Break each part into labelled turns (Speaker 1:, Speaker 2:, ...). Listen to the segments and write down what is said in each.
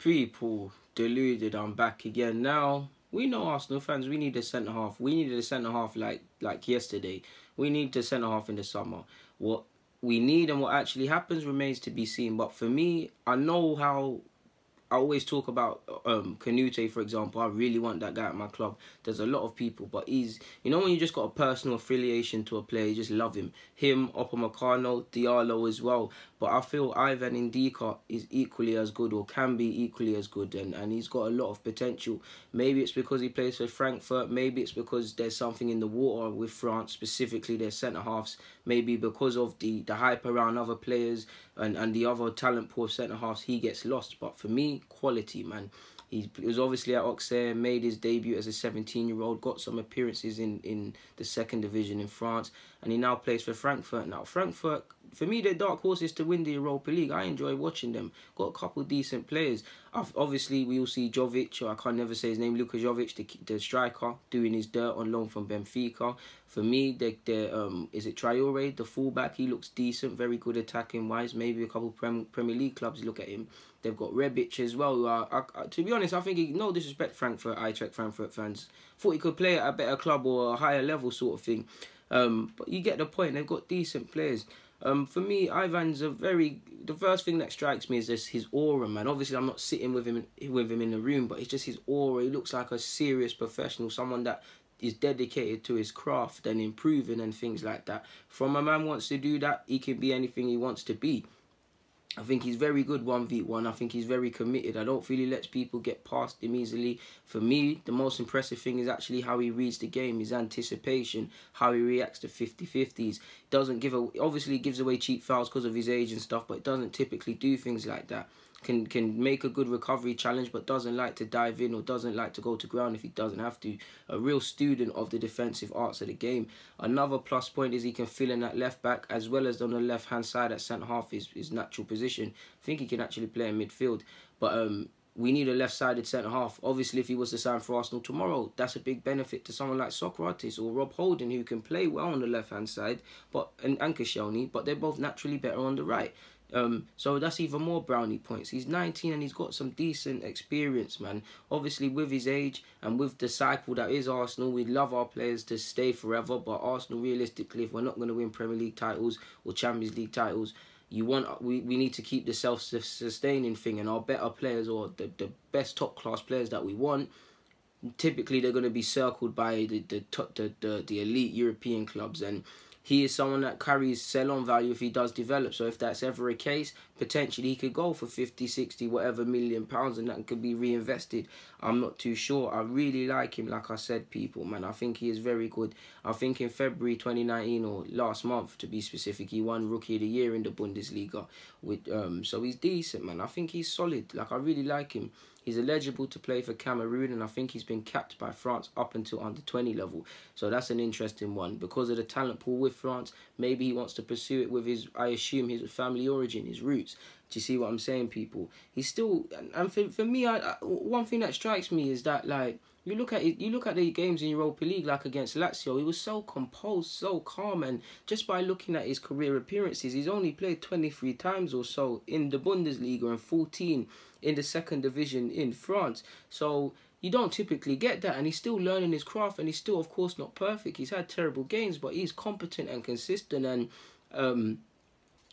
Speaker 1: People, deluded, I'm back again. Now, we know Arsenal fans, we need a centre half. We needed a centre half like yesterday. We need a centre half in the summer. What we need and what actually happens remains to be seen. But for me, I know how I always talk about Canute, for example. I really want that guy at my club. There's a lot of people, but he's, when you just got a personal affiliation to a player, you just love him. Him, Upamecano, Diallo as well. But I feel Ivan NDicka is equally as good, or can be equally as good, and he's got a lot of potential. Maybe it's because he plays for Frankfurt. Maybe it's because there's something in the water with France, specifically their centre halves. Maybe because of the hype around other players and the other talent pool of centre halves, he gets lost. But for me, quality, man. He was obviously at Auxerre, made his debut as a 17-year-old, got some appearances in the second division in France, and he now plays for Frankfurt. Now, Frankfurt, for me, they're dark horses to win the Europa League. I enjoy watching them. Got a couple decent players. Obviously, we all see Jovic, or I can't never say his name, Luka Jovic, the striker, doing his dirt on loan from Benfica. For me, is it Traore, the fullback? He looks decent, very good attacking-wise. Maybe a couple Premier League clubs look at him. They've got Rebic as well. To be honest, I think, no disrespect Frankfurt fans, thought he could play at a better club or a higher level sort of thing. But you get the point. They've got decent players. For me, Ivan's the first thing that strikes me is just his aura, man. Obviously, I'm not sitting with him in the room, but it's just his aura. He looks like a serious professional, someone that is dedicated to his craft and improving and things like that. From a man wants to do that, he can be anything he wants to be. I think he's very good 1v1. I think he's very committed. I don't feel he lets people get past him easily. For me, the most impressive thing is actually how he reads the game, his anticipation, how he reacts to 50-50s. Obviously gives away cheap fouls because of his age and stuff, but doesn't typically do things like that. Can make a good recovery challenge, but doesn't like to dive in or doesn't like to go to ground if he doesn't have to. A real student of the defensive arts of the game. Another plus point is he can fill in that left back as well as on the left hand side at centre half, his natural position. I think he can actually play in midfield, but we need a left-sided centre-half. Obviously, if he was to sign for Arsenal tomorrow, that's a big benefit to someone like Socrates or Rob Holding, who can play well on the left-hand side, and Koscielny, but they're both naturally better on the right. So that's even more brownie points. He's 19 and he's got some decent experience, man. Obviously, with his age and with the cycle that is Arsenal, we'd love our players to stay forever, but Arsenal, realistically, if we're not going to win Premier League titles or Champions League titles, we need to keep the self-sustaining thing, and our better players, or the best top-class players that we want, typically they're going to be circled by the elite European clubs, and he is someone that carries sell-on value if he does develop. So if that's ever a case, potentially he could go for 50, 60, whatever million pounds, and that could be reinvested. I'm not too sure. I really like him, like I said, people, man. I think he is very good. I think in February 2019, or last month to be specific, he won Rookie of the Year in the Bundesliga. So he's decent, man. I think he's solid. Like, I really like him. He's eligible to play for Cameroon, and I think he's been capped by France up until under 20 level. So that's an interesting one. Because of the talent pool with France, maybe he wants to pursue it with his family origin, his roots. Do you see what I'm saying, people? He's still, and for me, one thing that strikes me is that, like, you look at the games in Europa League, like against Lazio, he was so composed, so calm, and just by looking at his career appearances, he's only played 23 times or so in the Bundesliga and 14 in the second division in France. So you don't typically get that, and he's still learning his craft, and he's still, of course, not perfect. He's had terrible games, but he's competent and consistent, and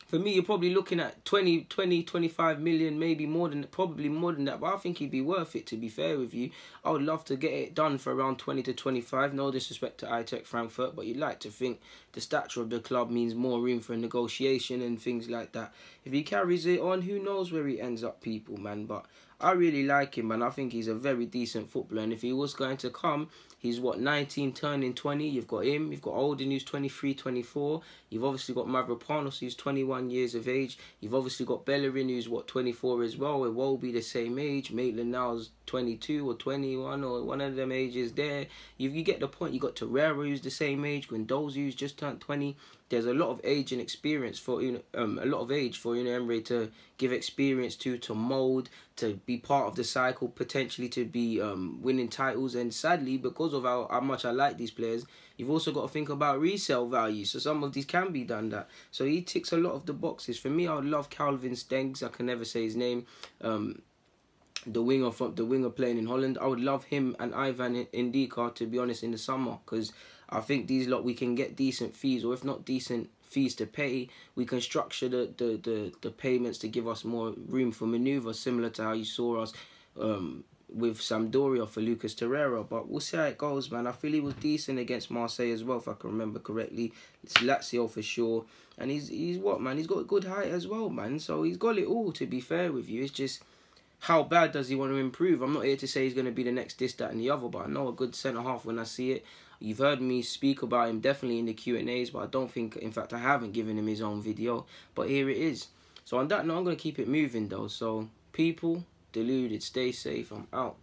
Speaker 1: for me, you're probably looking at 25 million, maybe probably more than that. But I think he'd be worth it, to be fair with you. I would love to get it done for around 20 to 25. No disrespect to Frankfurt, but you'd like to think the stature of the club means more room for negotiation and things like that. If he carries it on, who knows where he ends up, people, man. But I really like him, and I think he's a very decent footballer. And if he was going to come, he's 19 turning 20. You've got him. You've got Olden, who's 23, 24. You've obviously got Mavropanos, who's 21 years of age. You've obviously got Bellerin, who's 24 as well. It will be the same age. Maitland-Niles 22 or 21, or one of them ages there. You get the point. You got Torreira, who's the same age. Guendouzi, who's just turned 20. There's a lot of age and experience for Emery to give experience to mould, to be part of the cycle, potentially to be winning titles. And sadly, because of how much I like these players, you've also got to think about resale value. So some of these can be done that. So he ticks a lot of the boxes. For me, I would love Calvin Stengs. I can never say his name. the winger playing in Holland. I would love him and Ivan NDicka, to be honest, in the summer, because I think these lot, we can get decent fees, or if not decent fees to pay, we can structure the payments to give us more room for manoeuvre, similar to how you saw us with Sampdoria for Lucas Torreira. But we'll see how it goes, man. I feel he was decent against Marseille as well, if I can remember correctly. It's Lazio for sure. And he's what, man? He's got good height as well, man. So he's got it all, to be fair with you. It's just, how bad does he want to improve? I'm not here to say he's going to be the next this, that and the other, but I know a good centre-half when I see it. You've heard me speak about him definitely in the Q&As, but I don't think, in fact, I haven't given him his own video. But here it is. So on that note, I'm going to keep it moving, though. So, people, Deluded, stay safe. I'm out.